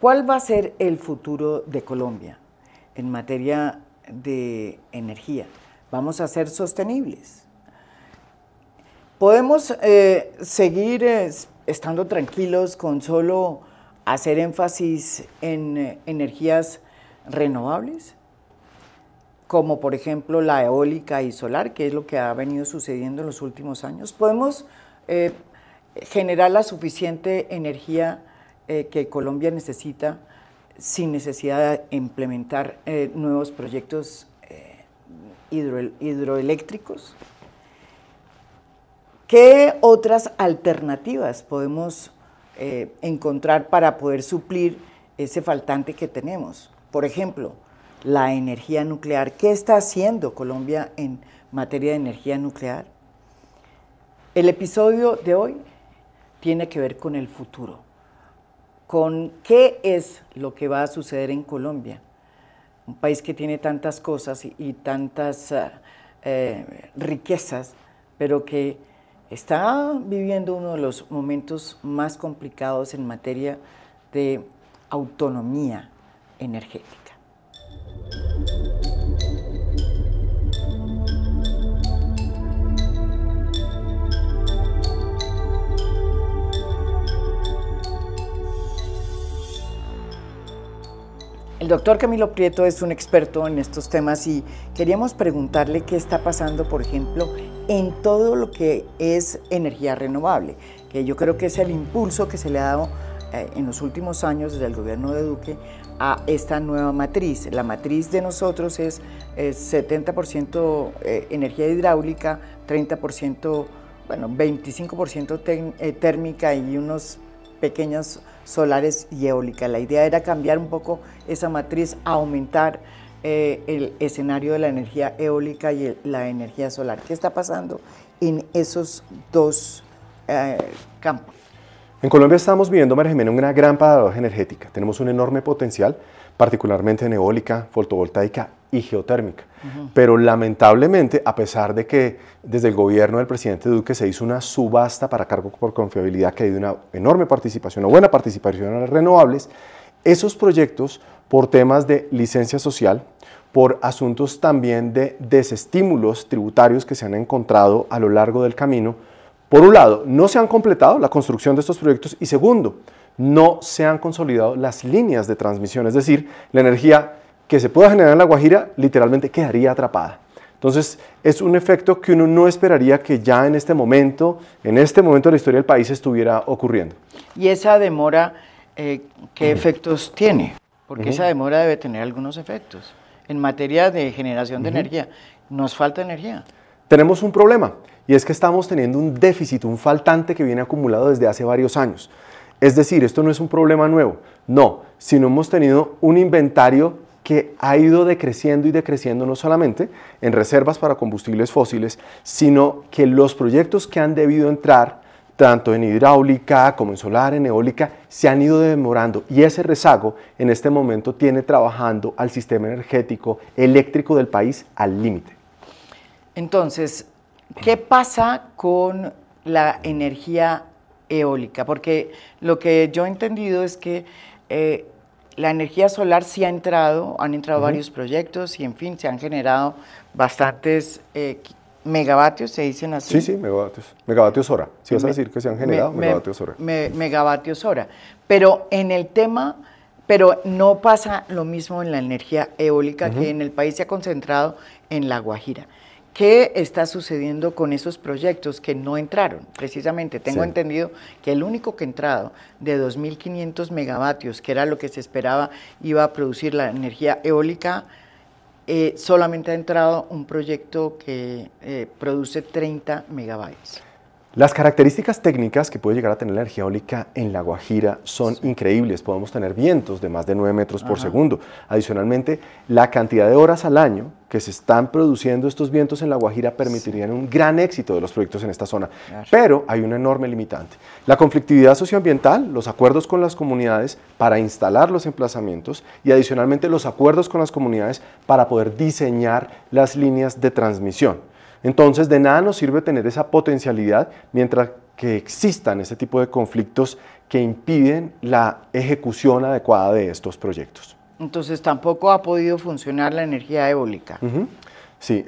¿Cuál va a ser el futuro de Colombia en materia de energía? ¿Vamos a ser sostenibles? ¿Podemos seguir estando tranquilos con solo hacer énfasis en energías renovables? Como por ejemplo la eólica y solar, que es lo que ha venido sucediendo en los últimos años. ¿Podemos generar la suficiente energía que Colombia necesita sin necesidad de implementar nuevos proyectos hidroeléctricos? ¿Qué otras alternativas podemos encontrar para poder suplir ese faltante que tenemos? Por ejemplo, la energía nuclear. ¿Qué está haciendo Colombia en materia de energía nuclear? El episodio de hoy tiene que ver con el futuro, con qué es lo que va a suceder en Colombia, un país que tiene tantas cosas y tantas riquezas, pero que está viviendo uno de los momentos más complicados en materia de autonomía energética. El doctor Camilo Prieto es un experto en estos temas y queríamos preguntarle qué está pasando, por ejemplo, en todo lo que es energía renovable, que yo creo que es el impulso que se le ha dado en los últimos años desde el gobierno de Duque a esta nueva matriz. La matriz de nosotros es 70% energía hidráulica, 30%, bueno, 25% térmica y unos pequeños solares y eólica. La idea era cambiar un poco esa matriz, aumentar el escenario de la energía eólica y la energía solar. ¿Qué está pasando en esos dos campos? En Colombia estamos viviendo, María Jimena, una gran paradoja energética. Tenemos un enorme potencial, particularmente en eólica, fotovoltaica y geotérmica. Pero lamentablemente, a pesar de que desde el gobierno del presidente Duque se hizo una subasta para cargo por confiabilidad que dio una enorme participación, una buena participación en las renovables, esos proyectos, por temas de licencia social, por asuntos también de desestímulos tributarios que se han encontrado a lo largo del camino, por un lado, no se han completado la construcción de estos proyectos y segundo, no se han consolidado las líneas de transmisión, es decir, la energía que se pueda generar en La Guajira literalmente quedaría atrapada. Entonces, es un efecto que uno no esperaría que ya en este momento de la historia del país estuviera ocurriendo. ¿Y esa demora qué efectos tiene? Porque esa demora debe tener algunos efectos. En materia de generación de energía, nos falta energía. Tenemos un problema y es que estamos teniendo un déficit, un faltante que viene acumulado desde hace varios años. Es decir, esto no es un problema nuevo, no, sino hemos tenido un inventario que ha ido decreciendo y decreciendo no solamente en reservas para combustibles fósiles, sino que los proyectos que han debido entrar, tanto en hidráulica como en solar, en eólica, se han ido demorando y ese rezago en este momento tiene trabajando al sistema energético eléctrico del país al límite. Entonces, ¿qué pasa con la energía eólica? Porque lo que yo he entendido es que la energía solar sí han entrado varios proyectos y en fin, se han generado bastantes megavatios, se dicen así. Sí, megavatios hora. Si vas a decir que se han generado, megavatios hora. Megavatios hora. Pero en el tema, pero no pasa lo mismo en la energía eólica, que en el país se ha concentrado en La Guajira. ¿Qué está sucediendo con esos proyectos que no entraron? Precisamente, tengo entendido que el único que ha entrado de 2.500 megavatios, que era lo que se esperaba iba a producir la energía eólica, solamente ha entrado un proyecto que produce 30 megabytes. Las características técnicas que puede llegar a tener la energía eólica en La Guajira son increíbles. Podemos tener vientos de más de 9 metros por segundo. Adicionalmente, la cantidad de horas al año que se están produciendo estos vientos en La Guajira permitirían un gran éxito de los proyectos en esta zona. Pero hay una enorme limitante. La conflictividad socioambiental, los acuerdos con las comunidades para instalar los emplazamientos y adicionalmente los acuerdos con las comunidades para poder diseñar las líneas de transmisión. Entonces, de nada nos sirve tener esa potencialidad mientras que existan ese tipo de conflictos que impiden la ejecución adecuada de estos proyectos. Entonces tampoco ha podido funcionar la energía eólica. Sí,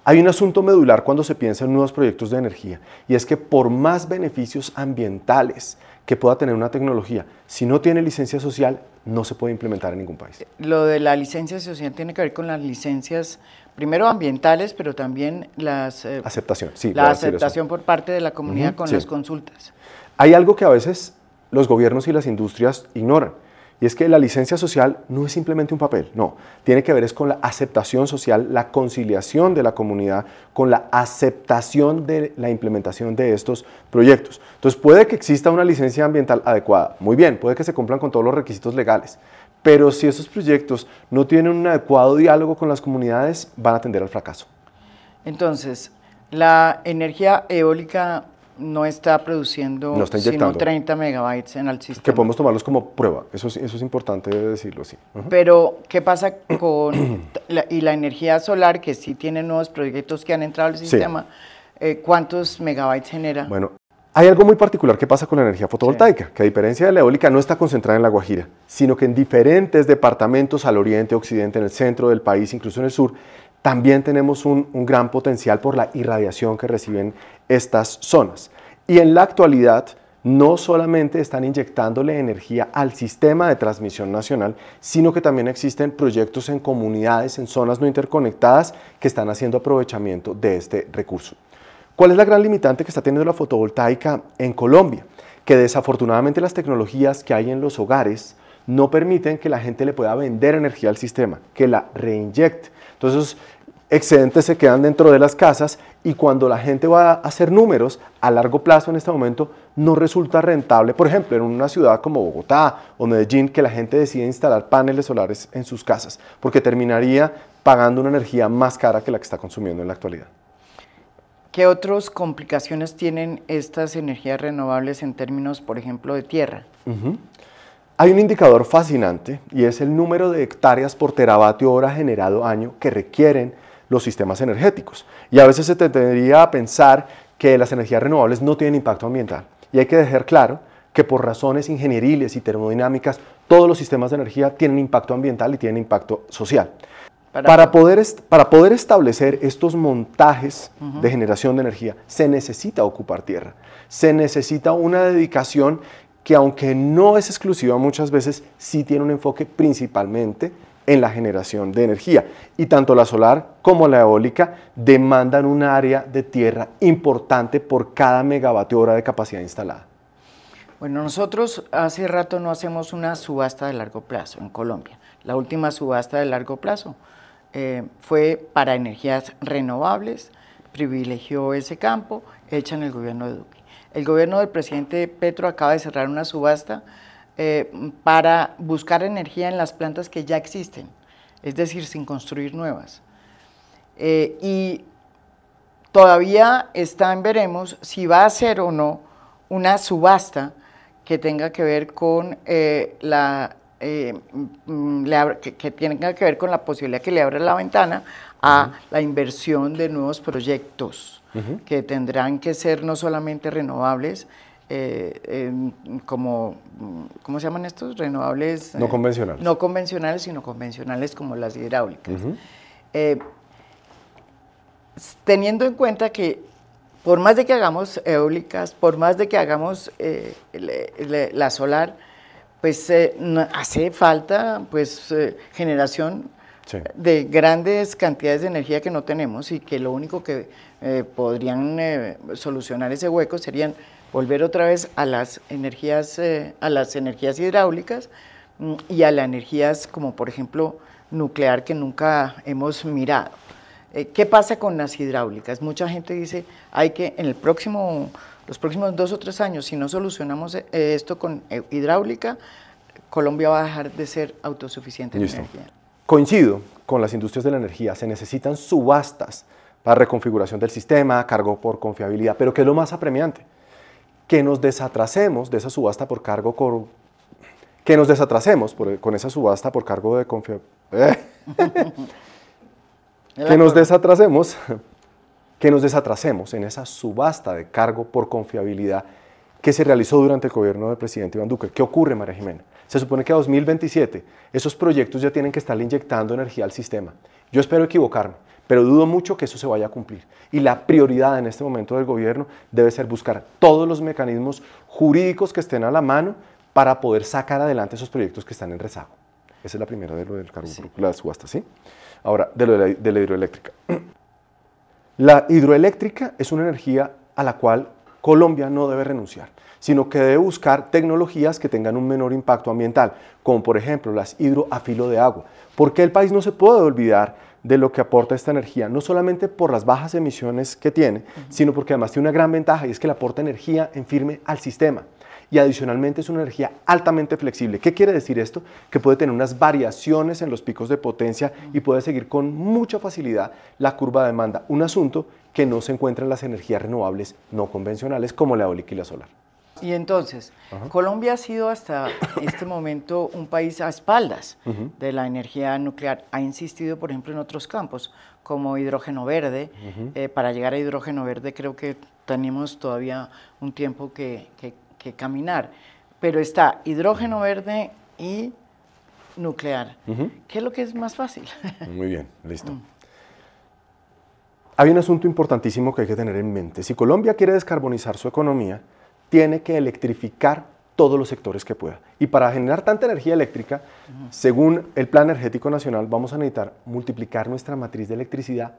hay un asunto medular cuando se piensa en nuevos proyectos de energía, y es que por más beneficios ambientales que pueda tener una tecnología, si no tiene licencia social, no se puede implementar en ningún país. Lo de la licencia social tiene que ver con las licencias, primero ambientales, pero también las, aceptación, sí. la aceptación por parte de la comunidad con sí. las consultas. Hay algo que a veces los gobiernos y las industrias ignoran, y es que la licencia social no es simplemente un papel, no, tiene que ver es con la aceptación social, la conciliación de la comunidad, con la aceptación de la implementación de estos proyectos. Entonces puede que exista una licencia ambiental adecuada, muy bien, puede que se cumplan con todos los requisitos legales, pero si esos proyectos no tienen un adecuado diálogo con las comunidades, van a tender al fracaso. Entonces, la energía eólica no está produciendo sino 30 megabytes en el sistema. Que podemos tomarlos como prueba, eso es importante decirlo, sí. Pero, ¿qué pasa con la energía solar, que sí tiene nuevos proyectos que han entrado al sistema? ¿Cuántos megabytes genera? Bueno, hay algo muy particular que pasa con la energía fotovoltaica, que a diferencia de la eólica no está concentrada en La Guajira, sino que en diferentes departamentos al oriente, occidente, en el centro del país, incluso en el sur, también tenemos un gran potencial por la irradiación que reciben estas zonas. Y en la actualidad, no solamente están inyectándole energía al sistema de transmisión nacional, sino que también existen proyectos en comunidades, en zonas no interconectadas, que están haciendo aprovechamiento de este recurso. ¿Cuál es la gran limitante que está teniendo la fotovoltaica en Colombia? Que desafortunadamente las tecnologías que hay en los hogares no permiten que la gente le pueda vender energía al sistema, que la reinyecte. Entonces, excedentes se quedan dentro de las casas, y cuando la gente va a hacer números a largo plazo en este momento, no resulta rentable. Por ejemplo, en una ciudad como Bogotá o Medellín, que la gente decide instalar paneles solares en sus casas, porque terminaría pagando una energía más cara que la que está consumiendo en la actualidad. ¿Qué otras complicaciones tienen estas energías renovables en términos, por ejemplo, de tierra? Hay un indicador fascinante, y es el número de hectáreas por teravatio hora generado año que requieren los sistemas energéticos. Y a veces se tendería a pensar que las energías renovables no tienen impacto ambiental. Y hay que dejar claro que por razones ingenieriles y termodinámicas, todos los sistemas de energía tienen impacto ambiental y tienen impacto social. Para poder establecer estos montajes de generación de energía, se necesita ocupar tierra, se necesita una dedicación que, aunque no es exclusiva muchas veces, sí tiene un enfoque principalmente en la generación de energía. Y tanto la solar como la eólica demandan un área de tierra importante por cada megavatio hora de capacidad instalada. Bueno, nosotros hace rato no hacemos una subasta de largo plazo en Colombia. La última subasta de largo plazo fue para energías renovables, privilegió ese campo, hecha en el gobierno de Duque. El gobierno del presidente Petro acaba de cerrar una subasta para buscar energía en las plantas que ya existen, es decir, sin construir nuevas. Y todavía está en veremos si va a ser o no una subasta que tenga que ver con que tenga que ver con la posibilidad que le abra la ventana a la inversión de nuevos proyectos que tendrán que ser no solamente renovables, ¿cómo se llaman estos? Renovables. No convencionales. No convencionales, sino convencionales como las hidráulicas. Teniendo en cuenta que por más de que hagamos eólicas, por más de que hagamos la solar, pues hace falta pues generación de grandes cantidades de energía que no tenemos, y que lo único que podrían solucionar ese hueco serían volver otra vez a las energías hidráulicas y a las energías como por ejemplo nuclear, que nunca hemos mirado. ¿Qué pasa con las hidráulicas? Mucha gente dice, hay que en los próximos 2 o 3 años, si no solucionamos esto con hidráulica, Colombia va a dejar de ser autosuficiente en energía. Coincido con las industrias de la energía, se necesitan subastas para reconfiguración del sistema, cargo por confiabilidad, pero ¿qué es lo más apremiante? Que nos desatrasemos de esa subasta por cargo con esa subasta por cargo de confiabilidad. Que nos desatrasemos en esa subasta de cargo por confiabilidad, que se realizó durante el gobierno del presidente Iván Duque. ¿Qué ocurre, María Jimena? Se supone que a 2027 esos proyectos ya tienen que estar inyectando energía al sistema. Yo espero equivocarme, pero dudo mucho que eso se vaya a cumplir. Y la prioridad en este momento del gobierno debe ser buscar todos los mecanismos jurídicos que estén a la mano para poder sacar adelante esos proyectos que están en rezago. Esa es la primera de lo del carbón, sí. La subasta, ¿sí? Ahora, de la hidroeléctrica. La hidroeléctrica es una energía a la cual Colombia no debe renunciar, sino que debe buscar tecnologías que tengan un menor impacto ambiental, como por ejemplo las hidro a filo de agua, porque el país no se puede olvidar de lo que aporta esta energía, no solamente por las bajas emisiones que tiene, sino porque además tiene una gran ventaja y es que le aporta energía en firme al sistema. Y adicionalmente es una energía altamente flexible. ¿Qué quiere decir esto? Que puede tener unas variaciones en los picos de potencia y puede seguir con mucha facilidad la curva de demanda. Un asunto que no se encuentra en las energías renovables no convencionales como la eólica y la solar. Y entonces, Colombia ha sido hasta este momento un país a espaldas de la energía nuclear. Ha insistido, por ejemplo, en otros campos, como hidrógeno verde. Para llegar a hidrógeno verde creo que tenemos todavía un tiempo que caminar. Pero está hidrógeno verde y nuclear. ¿Qué es lo que es más fácil? Muy bien, listo. Hay un asunto importantísimo que hay que tener en mente. Si Colombia quiere descarbonizar su economía, tiene que electrificar todos los sectores que pueda. Y para generar tanta energía eléctrica, según el Plan Energético Nacional, vamos a necesitar multiplicar nuestra matriz de electricidad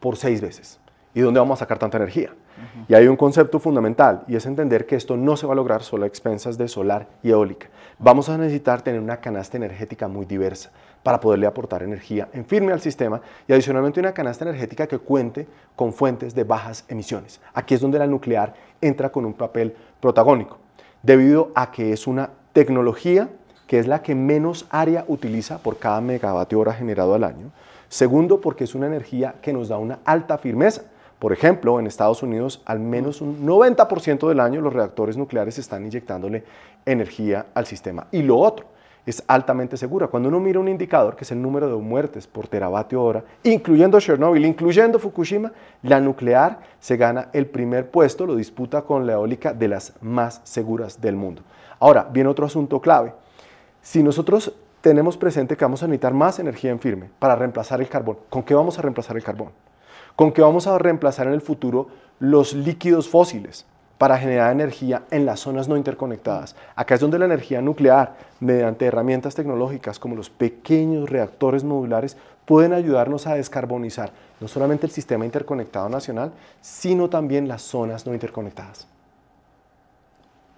por 6 veces. ¿Y dónde vamos a sacar tanta energía? Y hay un concepto fundamental, y es entender que esto no se va a lograr solo a expensas de solar y eólica. Vamos a necesitar tener una canasta energética muy diversa para poderle aportar energía en firme al sistema y adicionalmente una canasta energética que cuente con fuentes de bajas emisiones. Aquí es donde la nuclear entra con un papel protagónico, debido a que es una tecnología que es la que menos área utiliza por cada megavatio hora generado al año. Segundo, porque es una energía que nos da una alta firmeza. Por ejemplo, en Estados Unidos, al menos un 90% del año los reactores nucleares están inyectándole energía al sistema. Y lo otro, es altamente segura. Cuando uno mira un indicador, que es el número de muertes por teravatio hora, incluyendo Chernobyl, incluyendo Fukushima, la nuclear se gana el primer puesto, lo disputa con la eólica de las más seguras del mundo. Ahora, viene otro asunto clave. Si nosotros tenemos presente que vamos a necesitar más energía en firme para reemplazar el carbón, ¿con qué vamos a reemplazar el carbón? ¿Con qué vamos a reemplazar en el futuro los líquidos fósiles para generar energía en las zonas no interconectadas? Acá es donde la energía nuclear, mediante herramientas tecnológicas como los pequeños reactores modulares, pueden ayudarnos a descarbonizar no solamente el sistema interconectado nacional, sino también las zonas no interconectadas.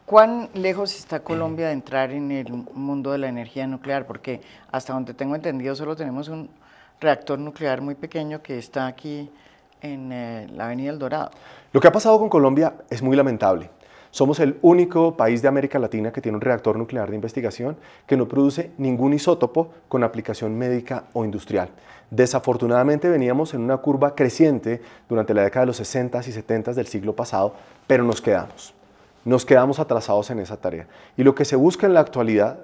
¿Cuán lejos está Colombia de entrar en el mundo de la energía nuclear? Porque hasta donde tengo entendido solo tenemos un reactor nuclear muy pequeño que está aquí en la Avenida El Dorado. Lo que ha pasado con Colombia es muy lamentable. Somos el único país de América Latina que tiene un reactor nuclear de investigación que no produce ningún isótopo con aplicación médica o industrial. Desafortunadamente veníamos en una curva creciente durante la década de los 60s y 70s del siglo pasado, pero nos quedamos atrasados en esa tarea. Y lo que se busca en la actualidad,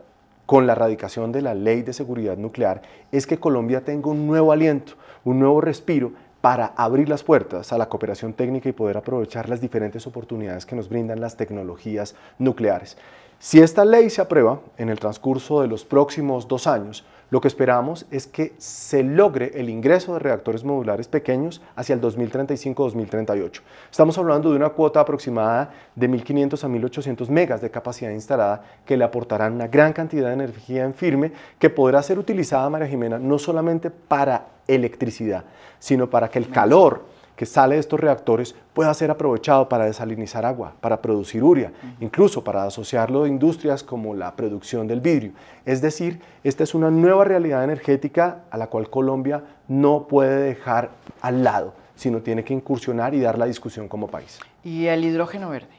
con la erradicación de la Ley de Seguridad Nuclear, es que Colombia tenga un nuevo aliento, un nuevo respiro para abrir las puertas a la cooperación técnica y poder aprovechar las diferentes oportunidades que nos brindan las tecnologías nucleares. Si esta ley se aprueba en el transcurso de los próximos 2 años, lo que esperamos es que se logre el ingreso de reactores modulares pequeños hacia el 2035-2038. Estamos hablando de una cuota aproximada de 1.500 a 1.800 megas de capacidad instalada que le aportarán una gran cantidad de energía en firme que podrá ser utilizada, María Jimena, no solamente para electricidad, sino para que el calor que sale de estos reactores pueda ser aprovechado para desalinizar agua, para producir urea, incluso para asociarlo a industrias como la producción del vidrio. Es decir, esta es una nueva realidad energética a la cual Colombia no puede dejar al lado, sino tiene que incursionar y dar la discusión como país. ¿Y el hidrógeno verde?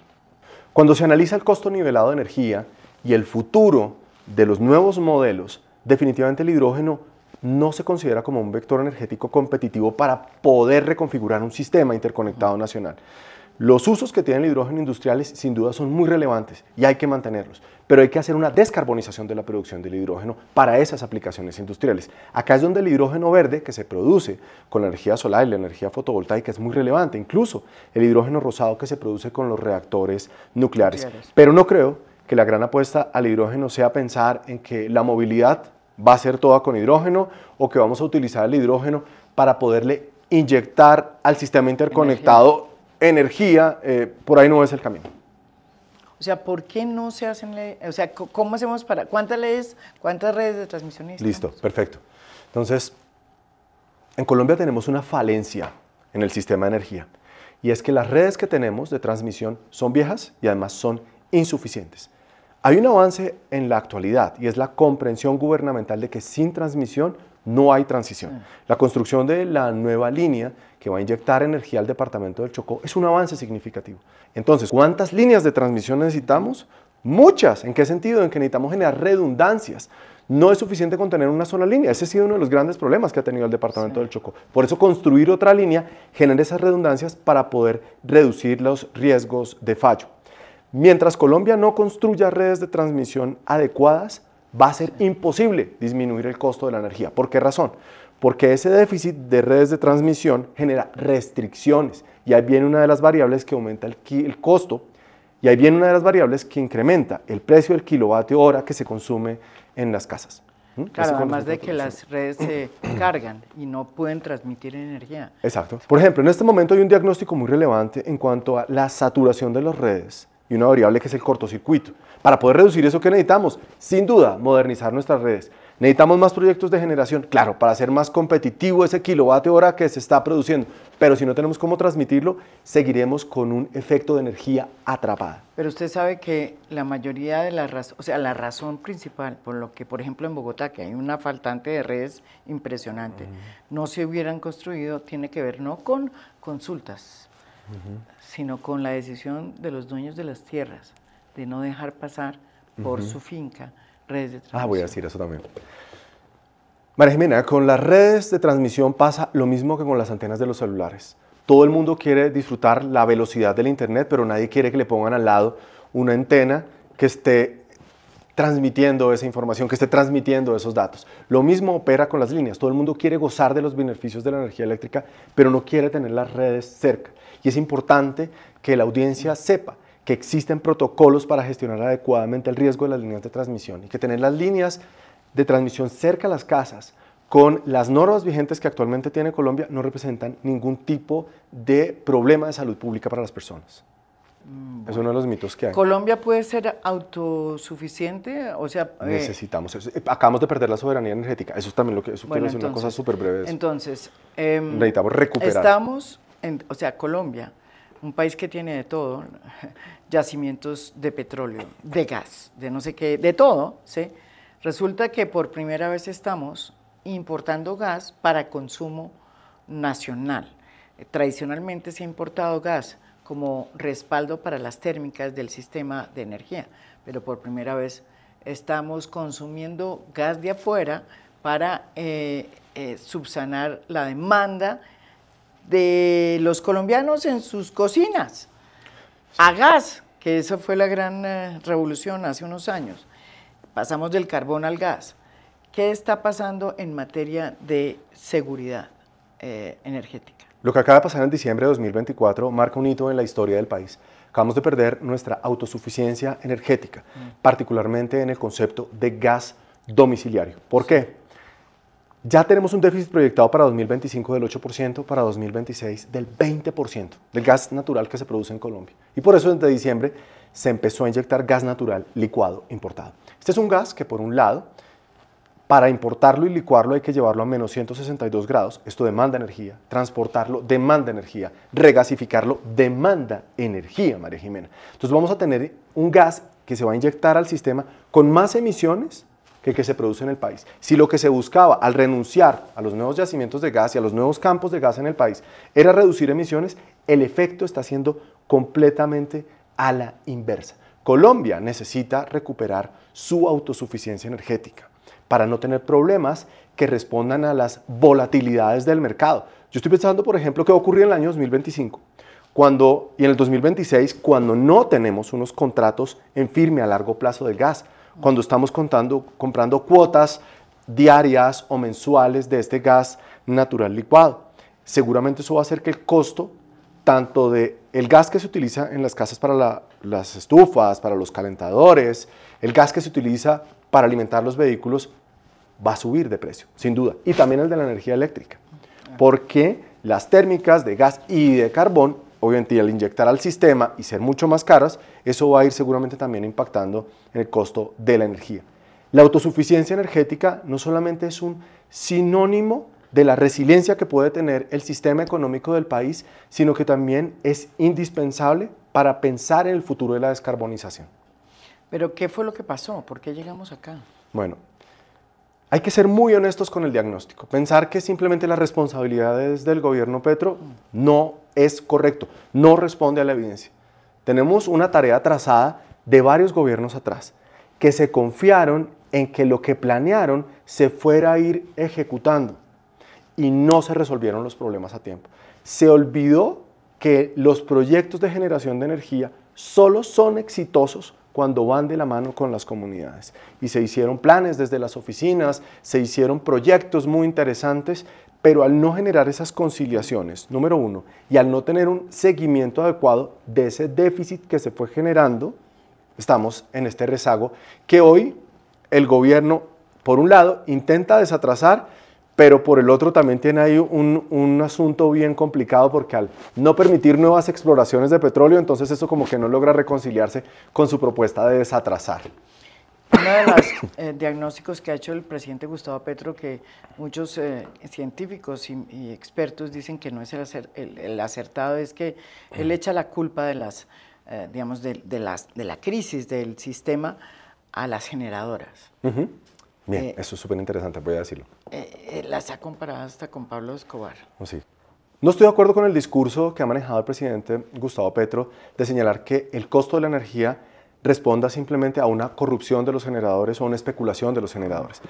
Cuando se analiza el costo nivelado de energía y el futuro de los nuevos modelos, definitivamente el hidrógeno no se considera como un vector energético competitivo para poder reconfigurar un sistema interconectado nacional. Los usos que tiene el hidrógeno industriales sin duda son muy relevantes y hay que mantenerlos, pero hay que hacer una descarbonización de la producción del hidrógeno para esas aplicaciones industriales. Acá es donde el hidrógeno verde que se produce con la energía solar y la energía fotovoltaica es muy relevante, incluso el hidrógeno rosado que se produce con los reactores nucleares. Pero no creo que la gran apuesta al hidrógeno sea pensar en que la movilidad va a ser toda con hidrógeno o que vamos a utilizar el hidrógeno para poderle inyectar al sistema interconectado energía, por ahí no es el camino. O sea, ¿por qué no se hacen leyes? O sea, ¿cómo hacemos para, cuántas leyes, cuántas redes de transmisión necesitamos? Listo, perfecto. Entonces, en Colombia tenemos una falencia en el sistema de energía y es que las redes que tenemos de transmisión son viejas y además son insuficientes. Hay un avance en la actualidad y es la comprensión gubernamental de que sin transmisión no hay transición. La construcción de la nueva línea que va a inyectar energía al departamento del Chocó es un avance significativo. Entonces, ¿cuántas líneas de transmisión necesitamos? Muchas. ¿En qué sentido? En que necesitamos generar redundancias. No es suficiente con tener una sola línea. Ese ha sido uno de los grandes problemas que ha tenido el departamento del Chocó. Por eso construir otra línea genera esas redundancias para poder reducir los riesgos de fallo. Mientras Colombia no construya redes de transmisión adecuadas, va a ser imposible disminuir el costo de la energía. ¿Por qué razón? Porque ese déficit de redes de transmisión genera restricciones y ahí viene una de las variables que aumenta el costo y ahí viene una de las variables que incrementa el precio del kilovatio hora que se consume en las casas. Claro, además de que las redes se cargan y no pueden transmitir energía. Exacto. Por ejemplo, en este momento hay un diagnóstico muy relevante en cuanto a la saturación de las redes y una variable que es el cortocircuito. Para poder reducir eso, ¿qué necesitamos? Sin duda, modernizar nuestras redes. Necesitamos más proyectos de generación, claro, para hacer más competitivo ese kilovatio hora que se está produciendo. Pero si no tenemos cómo transmitirlo, seguiremos con un efecto de energía atrapada. Pero usted sabe que la mayoría de las razones, o sea, la razón principal por lo que, por ejemplo, en Bogotá, que hay una faltante de redes impresionante, no se hubieran construido, tiene que ver no con consultas, sino con la decisión de los dueños de las tierras, de no dejar pasar por su finca redes de transmisión. Voy a decir eso también. María Jimena, con las redes de transmisión pasa lo mismo que con las antenas de los celulares. Todo el mundo quiere disfrutar la velocidad del internet, pero nadie quiere que le pongan al lado una antena que esté transmitiendo esa información, que esté transmitiendo esos datos. Lo mismo opera con las líneas. Todo el mundo quiere gozar de los beneficios de la energía eléctrica, pero no quiere tener las redes cerca. Y es importante que la audiencia sepa que existen protocolos para gestionar adecuadamente el riesgo de las líneas de transmisión y que tener las líneas de transmisión cerca a las casas con las normas vigentes que actualmente tiene Colombia no representan ningún tipo de problema de salud pública para las personas. Es uno de los mitos que hay. ¿Colombia puede ser autosuficiente? O sea, necesitamos eso. Acabamos de perder la soberanía energética. Eso es también lo que quiero decir, una cosa súper breve de eso. Entonces, necesitamos recuperar. Estamos, o sea, Colombia, un país que tiene de todo, yacimientos de petróleo, de gas, de no sé qué, de todo, ¿sí? Resulta que por primera vez estamos importando gas para consumo nacional. Tradicionalmente se ha importado gas como respaldo para las térmicas del sistema de energía, pero por primera vez estamos consumiendo gas de afuera para subsanar la demanda de los colombianos en sus cocinas, a gas, que eso fue la gran revolución hace unos años. Pasamos del carbón al gas. ¿Qué está pasando en materia de seguridad energética? Lo que acaba de pasar en diciembre de 2024 marca un hito en la historia del país. Acabamos de perder nuestra autosuficiencia energética, particularmente en el concepto de gas domiciliario. ¿Por qué? Ya tenemos un déficit proyectado para 2025 del 8%, para 2026 del 20% del gas natural que se produce en Colombia. Y por eso desde diciembre se empezó a inyectar gas natural licuado importado. Este es un gas que por un lado, para importarlo y licuarlo hay que llevarlo a menos 162 grados. Esto demanda energía. Transportarlo demanda energía. Regasificarlo demanda energía, María Jimena. Entonces vamos a tener un gas que se va a inyectar al sistema con más emisiones que se produce en el país. Si lo que se buscaba al renunciar a los nuevos yacimientos de gas y a los nuevos campos de gas en el país era reducir emisiones, el efecto está siendo completamente a la inversa. Colombia necesita recuperar su autosuficiencia energética para no tener problemas que respondan a las volatilidades del mercado. Yo estoy pensando, por ejemplo, qué va a ocurrir en el año 2025. y en el 2026, cuando no tenemos unos contratos en firme a largo plazo del gas, cuando estamos comprando cuotas diarias o mensuales de este gas natural licuado. Seguramente eso va a hacer que el costo tanto del gas que se utiliza en las casas para las estufas, para los calentadores, el gas que se utiliza para alimentar los vehículos, va a subir de precio, sin duda. Y también el de la energía eléctrica, porque las térmicas de gas y de carbón, obviamente al inyectar al sistema y ser mucho más caras, eso va a ir seguramente también impactando en el costo de la energía. La autosuficiencia energética no solamente es un sinónimo de la resiliencia que puede tener el sistema económico del país, sino que también es indispensable para pensar en el futuro de la descarbonización. ¿Pero qué fue lo que pasó? ¿Por qué llegamos acá? Bueno, hay que ser muy honestos con el diagnóstico. Pensar que simplemente las responsabilidades del gobierno Petro no es correcto, no responde a la evidencia. Tenemos una tarea trazada de varios gobiernos atrás, que se confiaron en que lo que planearon se fuera a ir ejecutando y no se resolvieron los problemas a tiempo. Se olvidó que los proyectos de generación de energía solo son exitosos cuando van de la mano con las comunidades. Y se hicieron planes desde las oficinas, se hicieron proyectos muy interesantes, pero al no generar esas conciliaciones, número uno, y al no tener un seguimiento adecuado de ese déficit que se fue generando, estamos en este rezago que hoy el gobierno, por un lado, intenta desatrasar, pero por el otro también tiene ahí un asunto bien complicado porque al no permitir nuevas exploraciones de petróleo, entonces eso como que no logra reconciliarse con su propuesta de desatrasar. Uno de los diagnósticos que ha hecho el presidente Gustavo Petro, que muchos científicos y expertos dicen que no es el acertado, es que él echa la culpa de digamos, de la crisis del sistema a las generadoras. Bien, eso es súper interesante, voy a decirlo. Las ha comparado hasta con Pablo Escobar. Sí. No estoy de acuerdo con el discurso que ha manejado el presidente Gustavo Petro de señalar que el costo de la energía responda simplemente a una corrupción de los generadores o una especulación de los generadores.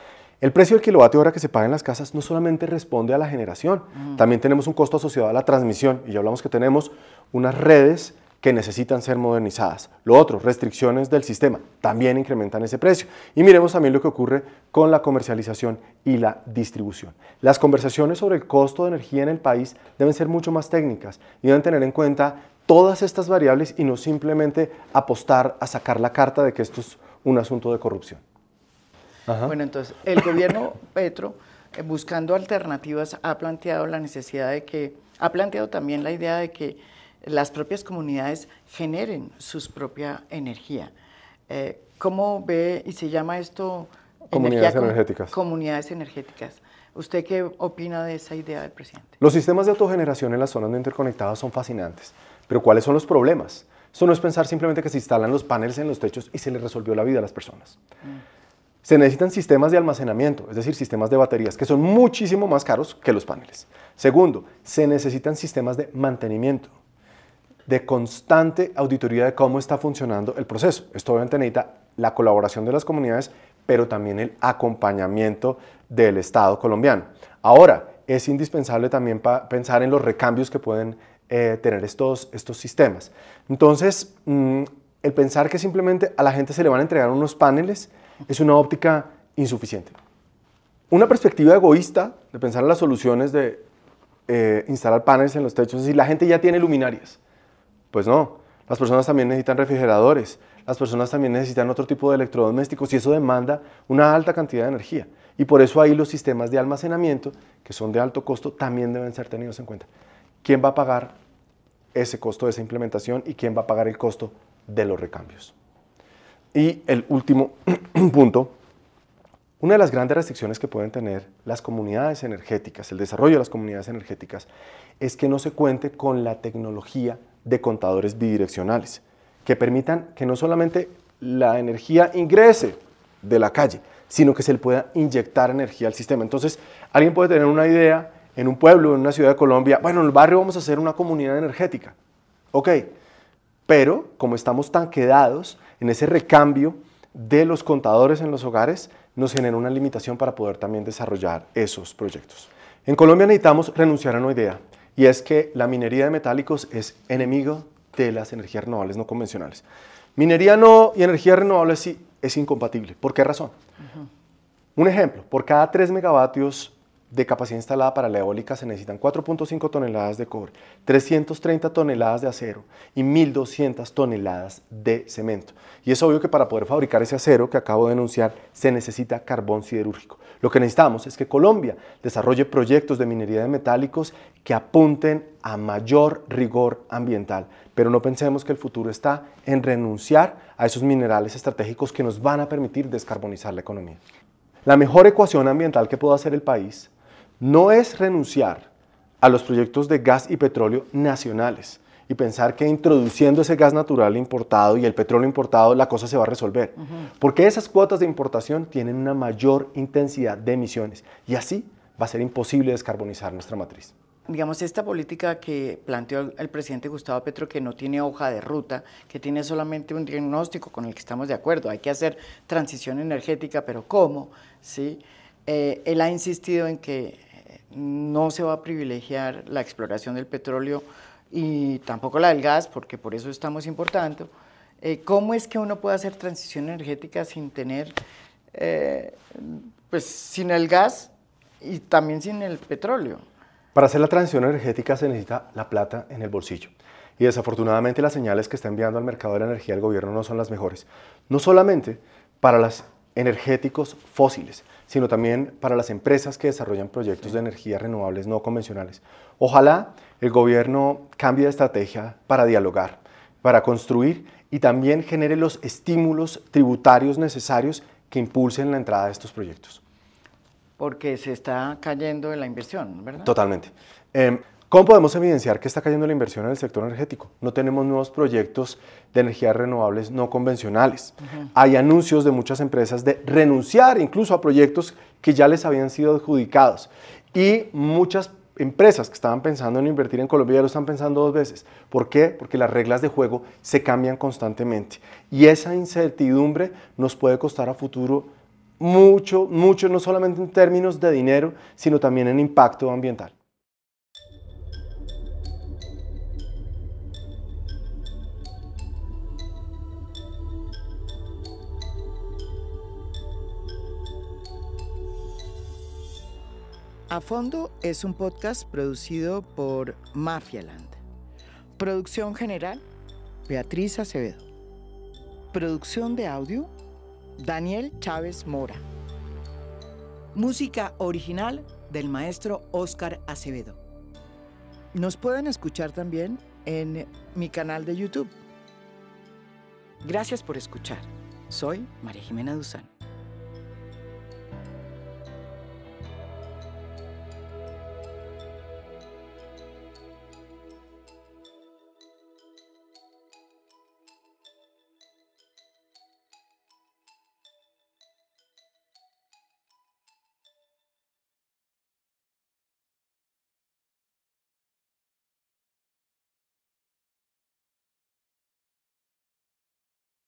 El precio del kilovatio hora que se paga en las casas no solamente responde a la generación, también tenemos un costo asociado a la transmisión, y ya hablamos que tenemos unas redes que necesitan ser modernizadas. Lo otro, restricciones del sistema, también incrementan ese precio. Y miremos también lo que ocurre con la comercialización y la distribución. Las conversaciones sobre el costo de energía en el país deben ser mucho más técnicas y deben tener en cuenta todas estas variables y no simplemente apostar a sacar la carta de que esto es un asunto de corrupción. Ajá. Bueno, entonces, el gobierno Petro, buscando alternativas, ha planteado la necesidad ha planteado también la idea de que las propias comunidades generen su propia energía. ¿Cómo ve y se llama esto? Comunidades energéticas. Comunidades energéticas. ¿Usted qué opina de esa idea del presidente? Los sistemas de autogeneración en las zonas no interconectadas son fascinantes, pero ¿cuáles son los problemas? Eso no es pensar simplemente que se instalan los paneles en los techos y se les resolvió la vida a las personas. Se necesitan sistemas de almacenamiento, es decir, sistemas de baterías, que son muchísimo más caros que los paneles. Segundo, se necesitan sistemas de mantenimiento, de constante auditoría de cómo está funcionando el proceso. Esto obviamente necesita la colaboración de las comunidades, pero también el acompañamiento del Estado colombiano. Ahora, es indispensable también pensar en los recambios que pueden tener estos sistemas. Entonces, el pensar que simplemente a la gente se le van a entregar unos paneles es una óptica insuficiente. Una perspectiva egoísta de pensar en las soluciones de instalar paneles en los techos, es decir, la gente ya tiene luminarias. Pues no, las personas también necesitan refrigeradores, las personas también necesitan otro tipo de electrodomésticos y eso demanda una alta cantidad de energía. Y por eso ahí los sistemas de almacenamiento, que son de alto costo, también deben ser tenidos en cuenta. ¿Quién va a pagar ese costo de esa implementación y quién va a pagar el costo de los recambios? Y el último punto, una de las grandes restricciones que pueden tener las comunidades energéticas, el desarrollo de las comunidades energéticas, es que no se cuente con la tecnología de contadores bidireccionales, que permitan que no solamente la energía ingrese de la calle, sino que se le pueda inyectar energía al sistema. Entonces, alguien puede tener una idea en un pueblo, en una ciudad de Colombia, bueno, en el barrio vamos a hacer una comunidad energética. Ok, pero como estamos tan quedados en ese recambio de los contadores en los hogares, nos genera una limitación para poder también desarrollar esos proyectos. En Colombia necesitamos renunciar a una idea, y es que la minería de metálicos es enemigo de las energías renovables no convencionales. Minería no y energías renovables sí es incompatible. ¿Por qué razón? Un ejemplo, por cada 3 megavatios de capacidad instalada para la eólica se necesitan 4.5 toneladas de cobre, 330 toneladas de acero y 1.200 toneladas de cemento. Y es obvio que para poder fabricar ese acero que acabo de enunciar se necesita carbón siderúrgico. Lo que necesitamos es que Colombia desarrolle proyectos de minería de metálicos que apunten a mayor rigor ambiental, pero no pensemos que el futuro está en renunciar a esos minerales estratégicos que nos van a permitir descarbonizar la economía. La mejor ecuación ambiental que puede hacer el país no es renunciar a los proyectos de gas y petróleo nacionales y pensar que introduciendo ese gas natural importado y el petróleo importado la cosa se va a resolver, porque esas cuotas de importación tienen una mayor intensidad de emisiones y así va a ser imposible descarbonizar nuestra matriz. Digamos, esta política que planteó el presidente Gustavo Petro, que no tiene hoja de ruta, que tiene solamente un diagnóstico con el que estamos de acuerdo, hay que hacer transición energética, pero ¿cómo? ¿Sí? Él ha insistido en que no se va a privilegiar la exploración del petróleo y tampoco la del gas, porque por eso estamos importando. ¿Cómo es que uno puede hacer transición energética sin tener, pues sin el gas y también sin el petróleo? Para hacer la transición energética se necesita la plata en el bolsillo. Y desafortunadamente las señales que está enviando al mercado de la energía el gobierno no son las mejores. No solamente para los energéticos fósiles, sino también para las empresas que desarrollan proyectos de energías renovables no convencionales. Ojalá el gobierno cambie de estrategia para dialogar, para construir y también genere los estímulos tributarios necesarios que impulsen la entrada de estos proyectos. Porque se está cayendo en la inversión, ¿verdad? Totalmente. ¿Cómo podemos evidenciar que está cayendo la inversión en el sector energético? No tenemos nuevos proyectos de energías renovables no convencionales. Hay anuncios de muchas empresas de renunciar incluso a proyectos que ya les habían sido adjudicados. Y muchas empresas que estaban pensando en invertir en Colombia ya lo están pensando 2 veces. ¿Por qué? Porque las reglas de juego se cambian constantemente. Y esa incertidumbre nos puede costar a futuro mucho, no solamente en términos de dinero, sino también en impacto ambiental. A Fondo es un podcast producido por Mafialand. Producción general, Beatriz Acevedo. Producción de audio, Daniel Chávez Mora. Música original del maestro Óscar Acevedo. Nos pueden escuchar también en mi canal de YouTube. Gracias por escuchar. Soy María Jimena Duzán.